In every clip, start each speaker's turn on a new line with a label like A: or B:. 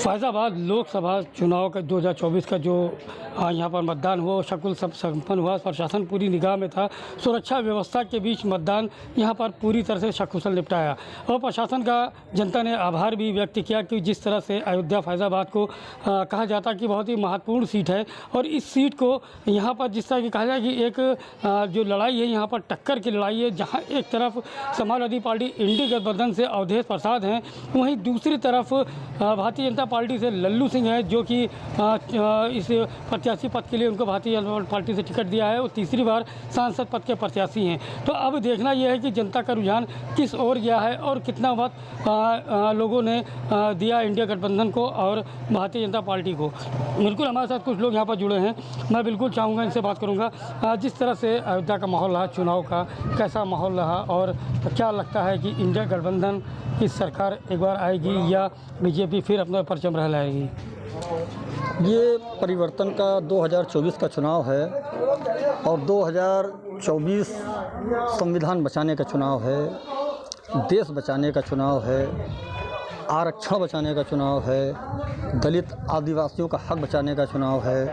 A: फैज़ाबाद लोकसभा चुनाव का 2024 का जो यहाँ पर मतदान हुआ सकुशल सब संपन्न हुआ। प्रशासन पूरी निगाह में था, सुरक्षा व्यवस्था के बीच मतदान यहाँ पर पूरी तरह से सकुशल निपटाया और प्रशासन का जनता ने आभार भी व्यक्त किया कि जिस तरह से अयोध्या फैज़ाबाद को कहा जाता है कि बहुत ही महत्वपूर्ण सीट है और इस सीट को यहाँ पर जिस तरह की कहा जाए कि एक जो लड़ाई है यहाँ पर टक्कर की लड़ाई है, जहाँ एक तरफ समाजवादी पार्टी इंडी गठबंधन से अवधेश प्रसाद हैं, वहीं दूसरी तरफ भारतीय जनता पार्टी से लल्लू सिंह है जो कि इस प्रत्याशी पद के लिए उनको भारतीय जनता पार्टी से टिकट दिया है और तीसरी बार सांसद पद के प्रत्याशी हैं। तो अब देखना यह है कि जनता का रुझान किस ओर गया है और कितना मत लोगों ने दिया इंडिया गठबंधन को और भारतीय जनता पार्टी को। बिल्कुल हमारे साथ कुछ लोग यहाँ पर जुड़े हैं, मैं बिल्कुल चाहूँगा इनसे बात करूँगा। जिस तरह से अयोध्या का माहौल रहा, चुनाव का कैसा माहौल रहा और क्या लगता है कि इंडिया गठबंधन की सरकार एक बार आएगी या बीजेपी फिर अपना परचम लहराएगी?
B: ये परिवर्तन का 2024 का चुनाव है और 2024 संविधान बचाने का चुनाव है, देश बचाने का चुनाव है, आरक्षण बचाने का चुनाव है, दलित आदिवासियों का हक बचाने का चुनाव है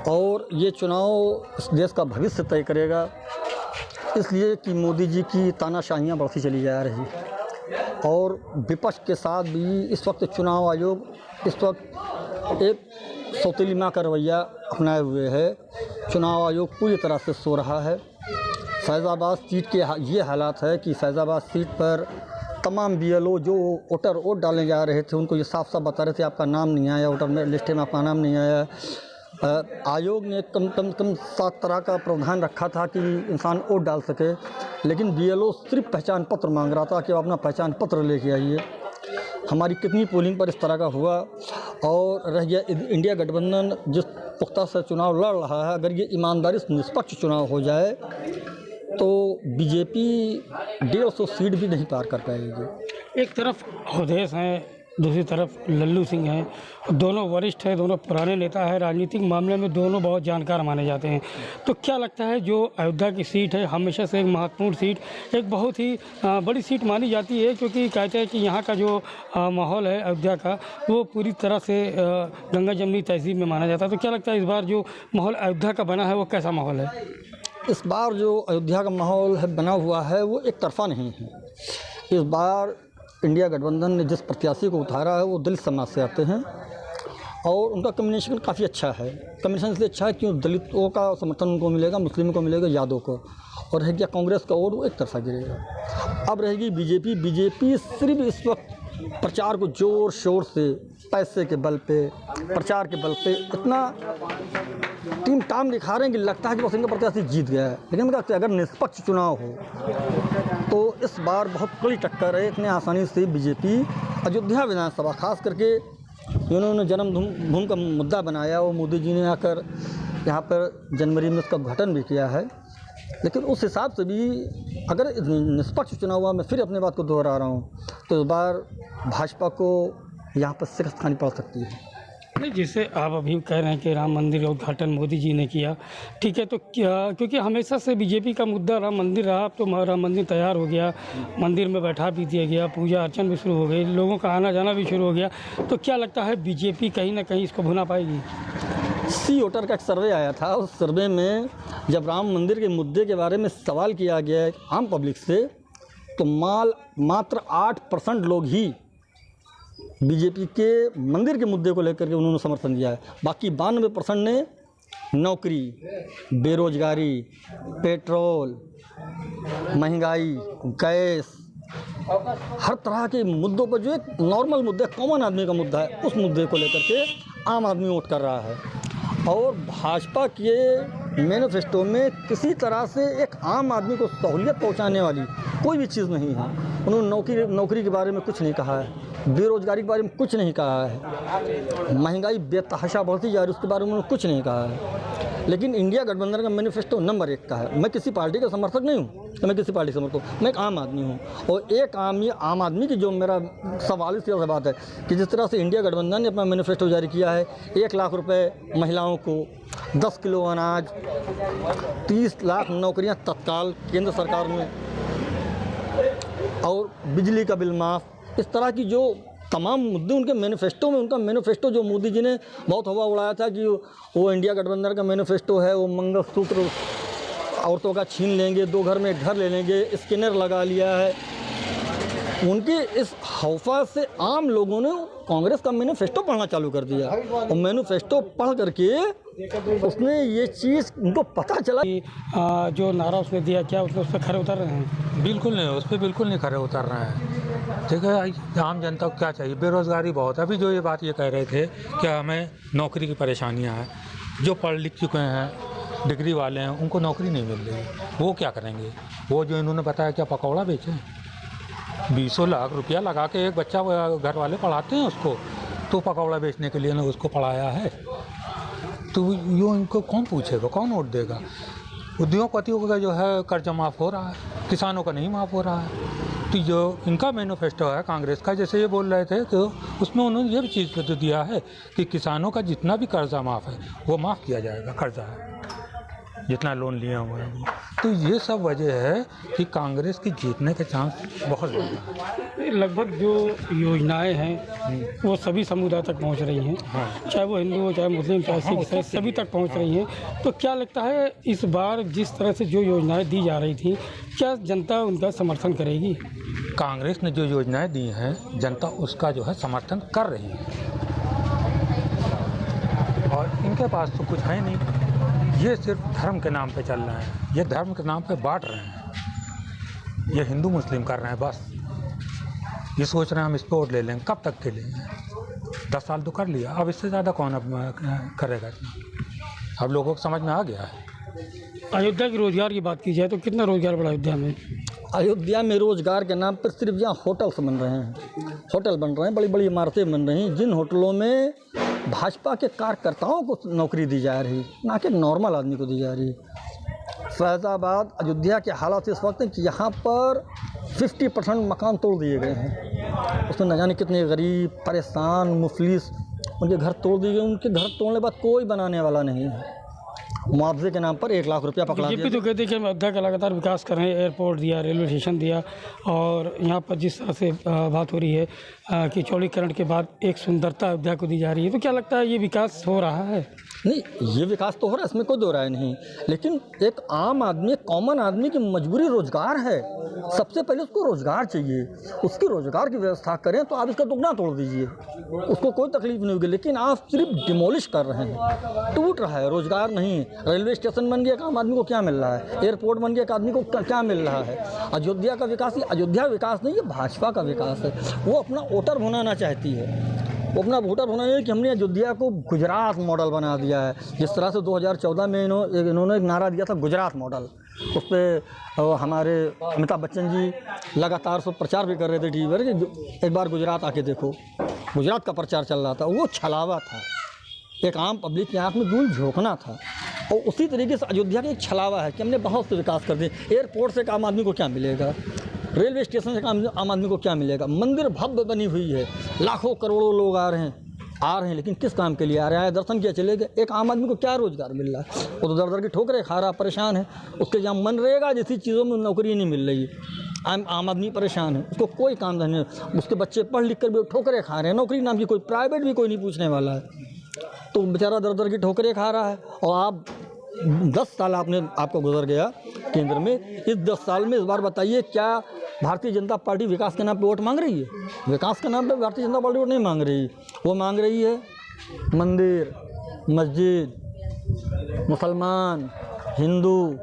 B: और ये चुनाव इस देश का भविष्य तय करेगा। इसलिए कि मोदी जी की तानाशाहियाँ बढ़ती चली जा रही और विपक्ष के साथ भी इस वक्त चुनाव आयोग इस वक्त एक सौतेली माँ का रवैया अपनाए हुए है। चुनाव आयोग पूरी तरह से सो रहा है। फैज़ाबाद सीट के ये हालात है कि फैज़ाबाद सीट पर तमाम BLO जो वोट डालने जा रहे थे उनको ये साफ साफ बता रहे थे आपका नाम नहीं आया, वोटर लिस्ट में आपका नाम नहीं आया। आयोग ने कम 7 तरह का प्रावधान रखा था कि इंसान वोट डाल सके, लेकिन BLO सिर्फ पहचान पत्र मांग रहा था कि आप अपना पहचान पत्र लेके आइए। हमारी कितनी पोलिंग पर इस तरह का हुआ और रह गया इंडिया गठबंधन जिस पुख्ता से चुनाव लड़ रहा है। अगर ये ईमानदारी से निष्पक्ष चुनाव हो जाए तो बीजेपी 150 सीट भी नहीं पार कर पाएगी।
A: एक तरफ अवधेश हैं, दूसरी तरफ लल्लू सिंह हैं, दोनों वरिष्ठ हैं, दोनों पुराने नेता हैं, राजनीतिक मामले में दोनों बहुत जानकार माने जाते हैं। तो क्या लगता है जो अयोध्या की सीट है हमेशा से एक महत्वपूर्ण सीट, एक बहुत ही बड़ी सीट मानी जाती है क्योंकि कहते हैं कि यहाँ का जो माहौल है अयोध्या का वो पूरी तरह से गंगा जमनी तहजीब में माना जाता है। तो क्या लगता है इस बार जो माहौल अयोध्या का बना है वो कैसा माहौल है?
B: इस बार जो अयोध्या का माहौल है बना हुआ है वो एक तरफा नहीं है। इस बार इंडिया गठबंधन ने जिस प्रत्याशी को उतारा है वो दलित समाज से आते हैं और उनका कम्युनिकेशन काफ़ी अच्छा है। कम्युनिकेशन इसलिए अच्छा है क्यों दलितों का समर्थन उनको मिलेगा, मुस्लिमों को मिलेगा, यादव को, और रह गया कांग्रेस का वोट वो एक तरफा गिरेगा। अब रहेगी बीजेपी सिर्फ इस वक्त प्रचार को ज़ोर शोर से पैसे के बल पे, प्रचार के बल पे इतना टीम टाम दिखा रहे हैं कि लगता है कि बस इनका प्रत्याशी जीत गया है। लेकिन मैं कहता अगर निष्पक्ष चुनाव हो तो इस बार बहुत बड़ी टक्कर है। इतने आसानी से बीजेपी अयोध्या विधानसभा खास करके उन्होंने जन्मभूमि का मुद्दा बनाया, वो मोदी जी ने आकर यहाँ पर जनवरी में उसका उद्घाटन भी किया है। लेकिन उस हिसाब से भी अगर निष्पक्ष चुनाव हुआ, मैं फिर अपने बात को दोहरा रहा हूँ, तो इस बार भाजपा को यहाँ पर शिकस्त खानी पड़ सकती है।
A: नहीं, जिसे आप अभी कह रहे हैं कि राम मंदिर का उद्घाटन मोदी जी ने किया, ठीक है, तो क्या क्योंकि हमेशा से बीजेपी का मुद्दा राम मंदिर रहा, अब तो राम मंदिर तैयार हो गया, मंदिर में बैठा भी दिया गया, पूजा अर्चन भी शुरू हो गई, लोगों का आना जाना भी शुरू हो गया, तो क्या लगता है बीजेपी कहीं ना कहीं इसको भुना पाएगी?
B: सी वोटर का एक सर्वे आया था, उस सर्वे में जब राम मंदिर के मुद्दे के बारे में सवाल किया गया आम पब्लिक से तो मात्र 8% लोग ही बीजेपी के मंदिर के मुद्दे को लेकर के उन्होंने समर्थन दिया है। बाकी 92% ने नौकरी, बेरोजगारी, पेट्रोल, महंगाई, गैस, हर तरह के मुद्दों पर जो एक नॉर्मल मुद्दा है, कॉमन आदमी का मुद्दा है, उस मुद्दे को लेकर के आम आदमी वोट कर रहा है। और भाजपा के मैनिफेस्टो में किसी तरह से एक आम आदमी को सहूलियत पहुंचाने वाली कोई भी चीज़ नहीं है। उन्होंने नौकरी के बारे में कुछ नहीं कहा है, बेरोजगारी के बारे में कुछ नहीं कहा है, महंगाई बेतहाशा बढ़ती जा रही है उसके बारे में उन्होंने कुछ नहीं कहा है। लेकिन इंडिया गठबंधन का मैनिफेस्टो नंबर 1 का है। मैं किसी पार्टी का समर्थक नहीं हूँ, मैं किसी पार्टी समर्थक हूँ, मैं एक आम आदमी हूँ। और एक आम आदमी की जो मेरा सवाल इस बात है कि जिस तरह से इंडिया गठबंधन ने अपना मैनिफेस्टो जारी किया है, 1 लाख रुपए महिलाओं को, 10 किलो अनाज, 30 लाख नौकरियाँ तत्काल केंद्र सरकार में और बिजली का बिल माफ़, इस तरह की जो तमाम मुद्दे उनके मैनिफेस्टो में, उनका मैनिफेस्टो जो मोदी जी ने बहुत हवा उड़ाया था कि वो इंडिया गठबंधन का मैनिफेस्टो है, वो मंगलसूत्र औरतों का छीन लेंगे, 2 घर में 1 घर ले लेंगे, स्किनर लगा लिया है। उनके इस हौफा से आम लोगों ने कांग्रेस का मैनिफेस्टो पढ़ना चालू कर दिया और मैनिफेस्टो पढ़ करके उसने ये चीज़ उनको पता चला
A: कि जो नारा उसने दिया, क्या उसने उस पर खरे उतर रहे हैं?
C: बिल्कुल नहीं, उस पर बिल्कुल नहीं खरे उतर रहे हैं। ठीक है, आम जनता को क्या चाहिए? बेरोज़गारी बहुत है। अभी जो ये बात ये कह रहे थे कि हमें नौकरी की परेशानियां हैं, जो पढ़ लिख चुके हैं, डिग्री वाले हैं, उनको नौकरी नहीं मिल रही, वो क्या करेंगे? वो जो इन्होंने बताया क्या पकौड़ा बेचें? 20 लाख रुपया लगा के एक बच्चा घर वाले पढ़ाते हैं उसको, तो पकौड़ा बेचने के लिए ना उसको पढ़ाया है, तो यो इनको कौन पूछेगा, कौन वोट देगा? उद्योगपतियों का जो है कर्जा माफ़ हो रहा है, किसानों का नहीं माफ़ हो रहा है। तो जो इनका मैनिफेस्टो है कांग्रेस का, जैसे ये बोल रहे थे, तो उसमें उन्होंने ये भी चीज़ तो दिया है कि किसानों का जितना भी कर्जा माफ़ है वो माफ़ किया जाएगा, कर्जा है जितना लोन लिया हुआ है। तो ये सब वजह है कि कांग्रेस की जीतने के चांस बहुत ज़्यादा है।
A: लगभग जो योजनाएं हैं वो सभी समुदाय तक पहुंच रही हैं, चाहे वो हिंदू हो, चाहे मुस्लिम, चाहे सिख, ईसाई, सभी तक पहुंच रही हैं। तो क्या लगता है इस बार जिस तरह से जो योजनाएं दी जा रही थी, क्या जनता उनका समर्थन करेगी?
C: कांग्रेस ने जो योजनाएं दी हैं, जनता उसका जो है समर्थन कर रही है, और इनके पास तो कुछ है नहीं। ये सिर्फ धर्म के नाम पे चल रहे हैं, ये धर्म के नाम पे बांट रहे हैं, ये हिंदू मुस्लिम कर रहे हैं बस। ये सोच रहे हैं हम इस पर वोट ले लेंगे, कब तक के लिए? 10 साल तो कर लिया, अब इससे ज़्यादा कौन अब करेगा? अब लोगों को समझ में आ गया है।
A: अयोध्या की रोजगार की बात की जाए तो कितना रोजगार बढ़ा अयोध्या में?
B: अयोध्या में रोजगार के नाम पर सिर्फ यहाँ होटल्स बन रहे हैं, होटल बन रहे हैं, बड़ी बड़ी इमारतें बन रही हैं, जिन होटलों में भाजपा के कार्यकर्ताओं को नौकरी दी जा रही, ना कि नॉर्मल आदमी को दी जा रही। फैज़ाबाद अयोध्या के हालात इस वक्त हैं कि यहाँ पर 50% मकान तोड़ दिए गए हैं, उसमें न जाने कितने गरीब, परेशान, मुफलिस, उनके घर तोड़ दिए गए। उनके घर तोड़ने के बाद कोई बनाने वाला नहीं है। मुआवजे के नाम पर 1 लाख रुपया पकड़ा दिया।
A: बीजेपी तो कहती है कि हम अयोध्या का लगातार विकास कर रहे हैं, एयरपोर्ट दिया, रेलवे स्टेशन दिया, और यहाँ पर जिस तरह से बात हो रही है कि चौड़ीकरण के बाद एक सुंदरता अयोध्या को दी जा रही है, तो क्या लगता है ये विकास हो रहा है?
B: नहीं, ये विकास तो हो रहा है, इसमें कोई दो राय नहीं, लेकिन एक आम आदमी, कॉमन आदमी की मजबूरी रोजगार है। सबसे पहले उसको रोजगार चाहिए, उसकी रोजगार की व्यवस्था करें तो आप इसका दुगना तोड़ दीजिए, उसको कोई तकलीफ नहीं होगी। लेकिन आप सिर्फ डिमोलिश कर रहे हैं, टूट रहा है, रोजगार नहीं। रेलवे स्टेशन बन गया, एक आम आदमी को क्या मिल रहा है? एयरपोर्ट बन गया, एक आदमी को क्या मिल रहा है? अयोध्या का विकास, ये अयोध्या विकास नहीं, ये भाजपा का विकास है। वो अपना वोटर बनाना चाहती है, वो अपना वोटर होना है कि हमने अयोध्या को गुजरात मॉडल बना दिया है। जिस तरह से 2014 में इन्होंने एक नारा दिया था गुजरात मॉडल, उस पर हमारे अमिताभ बच्चन जी लगातार सब प्रचार भी कर रहे थे टीवी पर कि एक बार गुजरात आके देखो, गुजरात का प्रचार चल रहा था। वो छलावा था, एक आम पब्लिक की आँख में धूल झोंकना था, और उसी तरीके से अयोध्या का एक छलावा है कि हमने बहुत से विकास कर दिए। एयरपोर्ट से एक आम आदमी को क्या मिलेगा? रेलवे स्टेशन से आम आदमी को क्या मिलेगा? मंदिर भव्य बनी हुई है, लाखों करोड़ों लोग आ रहे हैं, लेकिन किस काम के लिए आ रहे हैं? दर्शन किया चले गए। एक आम आदमी को क्या रोजगार मिल रहा है? वो तो दर दर की ठोकरें खा रहा, परेशान है। उसके जहाँ मनरेगा जैसी चीज़ों में नौकरी नहीं मिल रही, आम आदमी परेशान है, उसको कोई काम नहीं। उसके बच्चे पढ़ लिख कर भी ठोकरें खा रहे हैं, नौकरी नाम की कोई प्राइवेट भी कोई नहीं पूछने वाला है, तो बेचारा दर दर की ठोकरें खा रहा है। और आप 10 साल आपको गुजर गया केंद्र में, इस 10 साल में इस बार बताइए क्या भारतीय जनता पार्टी विकास के नाम पे वोट मांग रही है? विकास के नाम पे भारतीय जनता पार्टी वोट नहीं मांग रही, वो मांग रही है मंदिर, मस्जिद, मुसलमान, हिंदू,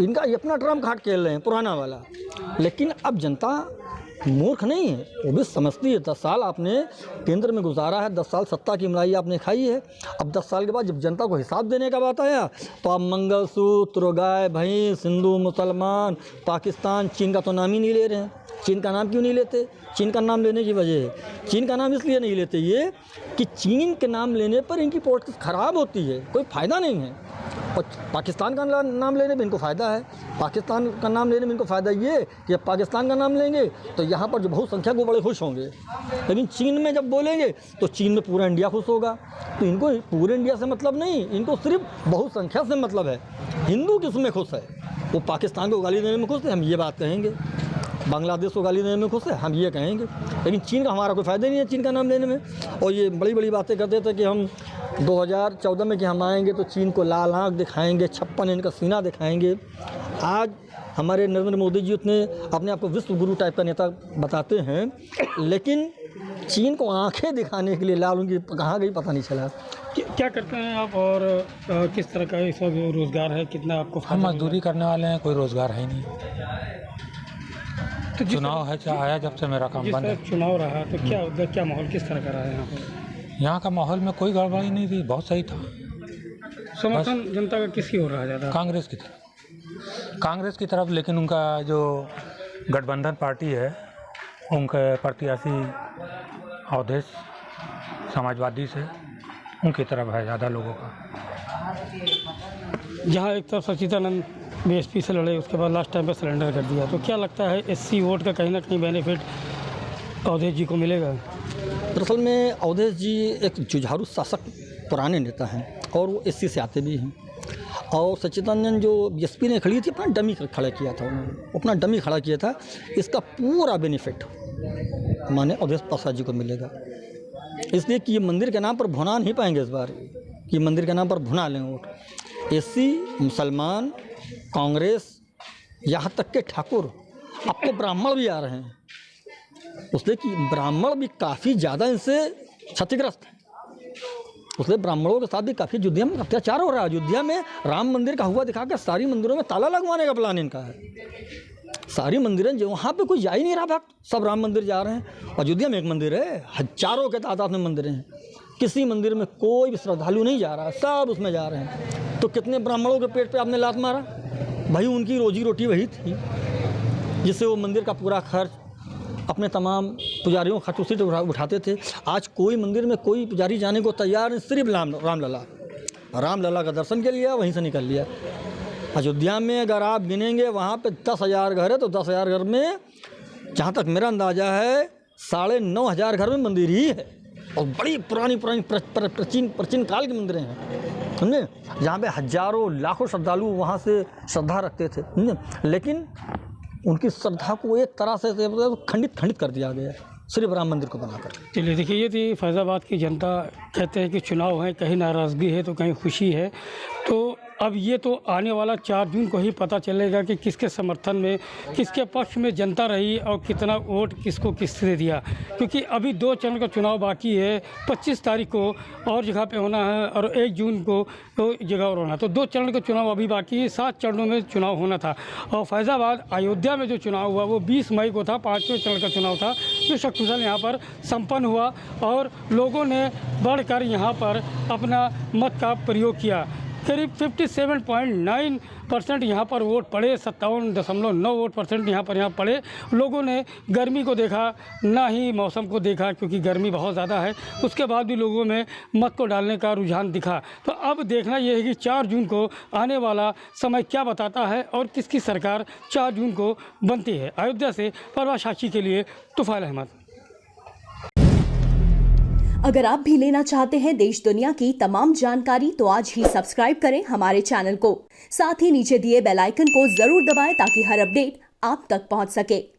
B: इनका ये अपना ट्रम्प कार्ड खेल रहे हैं पुराना वाला। लेकिन अब जनता मूर्ख नहीं है, वो भी समझती है। 10 साल आपने केंद्र में गुजारा है, 10 साल सत्ता की मलाई आपने खाई है। अब 10 साल के बाद जब जनता को हिसाब देने का बात आया तो आप मंगलसूत्र, गाय भैंस, हिंदू मुसलमान, पाकिस्तान, चीन का तो नाम ही नहीं ले रहे हैं। चीन का नाम क्यों नहीं लेते? चीन का नाम लेने की वजह है, चीन का नाम इसलिए नहीं लेते ये कि चीन के नाम लेने पर इनकी पॉलिटिक्स ख़राब होती है, कोई फ़ायदा नहीं है। और पाकिस्तान का नाम लेने में इनको फ़ायदा है। पाकिस्तान का नाम लेने में इनको फ़ायदा ये कि अब पाकिस्तान का नाम लेंगे तो यहाँ पर जो बहुसंख्यक वो बड़े खुश होंगे, लेकिन चीन में जब बोलेंगे तो चीन में पूरा इंडिया खुश होगा। तो इनको पूरे इंडिया से मतलब नहीं, इनको सिर्फ बहुसंख्या से मतलब है। हिंदू किस में खुश है? वो पाकिस्तान को गाली देने में खुश है, हम ये बात कहेंगे। बांग्लादेश को गाली देने में खुश है, हम ये कहेंगे। लेकिन चीन का हमारा कोई फ़ायदा नहीं है चीन का नाम लेने में। और ये बड़ी बड़ी बातें करते थे कि हम 2014 में कि हम आएंगे तो चीन को लाल आँख दिखाएंगे, 56 इंच का सीना दिखाएंगे। आज हमारे नरेंद्र मोदी जी उतने अपने आप को विश्व गुरु टाइप का नेता बताते हैं, लेकिन चीन को आंखें दिखाने के लिए लाल उनकी कहाँ गई पता नहीं चला।
A: क्या करते हैं आप और किस तरह का इस वक्त रोज़गार है, कितना आपको?
C: हम मजदूरी करने वाले हैं, कोई रोज़गार है ही नहीं।
A: तो
C: चुनाव है आया जब से मेरा काम बंद है।
A: चुनाव रहा तो क्या उधर क्या माहौल किस तरह का रहा है यहाँ पर?
C: यहाँ का माहौल में कोई गड़बड़ी नहीं थी, बहुत सही था।
A: समर्थन जनता का किसकी हो रहा है ज़्यादा?
C: कांग्रेस की तरफ, लेकिन उनका जो गठबंधन पार्टी है उनके प्रत्याशी अवधेश समाजवादी से उनकी तरफ है ज़्यादा लोगों का।
A: जहाँ एक तरफ सचिदानंद बीएसपी से लड़े, उसके बाद लास्ट टाइम पे सरेंडर कर दिया, तो क्या लगता है एससी वोट का कहीं ना कहीं बेनिफिट अवधेश जी को मिलेगा?
B: दरअसल में अवधेश जी एक जुझारू शासक पुराने नेता हैं और वो एससी से आते भी हैं। और सच्चिदानंद जो बीएसपी ने खड़ी थी, अपना डमी खड़ा किया था, उन्होंने अपना डमी खड़ा किया था। इसका पूरा बेनिफिट माने अवधेश प्रसाद जी को मिलेगा, इसलिए कि ये मंदिर के नाम पर भुना नहीं पाएंगे इस बार, कि मंदिर के नाम पर भुना लें वोट। एससी, मुसलमान, कांग्रेस, यहाँ तक के ठाकुर, अब तो ब्राह्मण भी आ रहे हैं, उसलिए कि ब्राह्मण भी काफ़ी ज़्यादा इनसे क्षतिग्रस्त हैं। उसलिए ब्राह्मणों के साथ भी काफ़ी अयोध्या में अत्याचार हो रहा है। अयोध्या में राम मंदिर का हुआ दिखा के सारी मंदिरों में ताला लगवाने का प्लान इनका है। सारी मंदिरें जो वहाँ पे कोई जा ही नहीं रहा भक्त, सब राम मंदिर जा रहे हैं। अयोध्या में एक मंदिर है, हजारों के तादाद में मंदिरें हैं, किसी मंदिर में कोई भी श्रद्धालु नहीं जा रहा, सब उसमें जा रहे हैं। तो कितने ब्राह्मणों के पेट पे आपने लात मारा? भाई उनकी रोजी रोटी वही थी, जिससे वो मंदिर का पूरा खर्च अपने तमाम पुजारियों खर्च उसी से उठाते थे। आज कोई मंदिर में कोई पुजारी जाने को तैयार नहीं, सिर्फ रामलला का दर्शन के लिए वहीं से निकल लिया। अयोध्या में अगर आप गिनेंगे वहाँ पे 10,000 घर है, तो 10,000 घर में जहाँ तक मेरा अंदाज़ा है 9,500 घर में मंदिर ही है, और बड़ी पुरानी प्राचीन काल के मंदिरें हैं, समझे, जहाँ पे हजारों लाखों श्रद्धालु वहाँ से श्रद्धा रखते थे, समझे। लेकिन उनकी श्रद्धा को एक तरह से खंडित कर दिया गया, सिर्फ राम मंदिर को बनाकर।
A: चलिए देखिए, ये थी फैज़ाबाद की जनता। कहते हैं कि चुनाव है, कहीं नाराज़गी है तो कहीं खुशी है। तो अब ये तो आने वाला 4 जून को ही पता चलेगा कि किसके समर्थन में, किसके पक्ष में जनता रही और कितना वोट किसको किसने दिया, क्योंकि अभी 2 चरण का चुनाव बाकी है। 25 तारीख को और जगह पे होना है और 1 जून को तो जगह और होना है, तो 2 चरण का चुनाव अभी बाकी है। 7 चरणों में चुनाव होना था। और फैज़ाबाद अयोध्या में जो चुनाव हुआ वो 20 मई को था, 5वें चरण का चुनाव था, जो सकुशल यहाँ पर संपन्न हुआ और लोगों ने बढ़कर यहाँ पर अपना मत का प्रयोग किया। करीब 57.9% यहाँ पर वोट पड़े, 57.9% यहाँ पड़े। लोगों ने गर्मी को देखा, ना ही मौसम को देखा, क्योंकि गर्मी बहुत ज़्यादा है। उसके बाद भी लोगों में मत को डालने का रुझान दिखा। तो अब देखना यह है कि 4 जून को आने वाला समय क्या बताता है और किसकी सरकार 4 जून को बनती है। अयोध्या से परवाज़ साक्षी के लिए तुफाइल अहमद।
D: अगर आप भी लेना चाहते हैं देश दुनिया की तमाम जानकारी तो आज ही सब्सक्राइब करें हमारे चैनल को। साथ ही नीचे दिए बेल आइकन को जरूर दबाएं ताकि हर अपडेट आप तक पहुंच सके।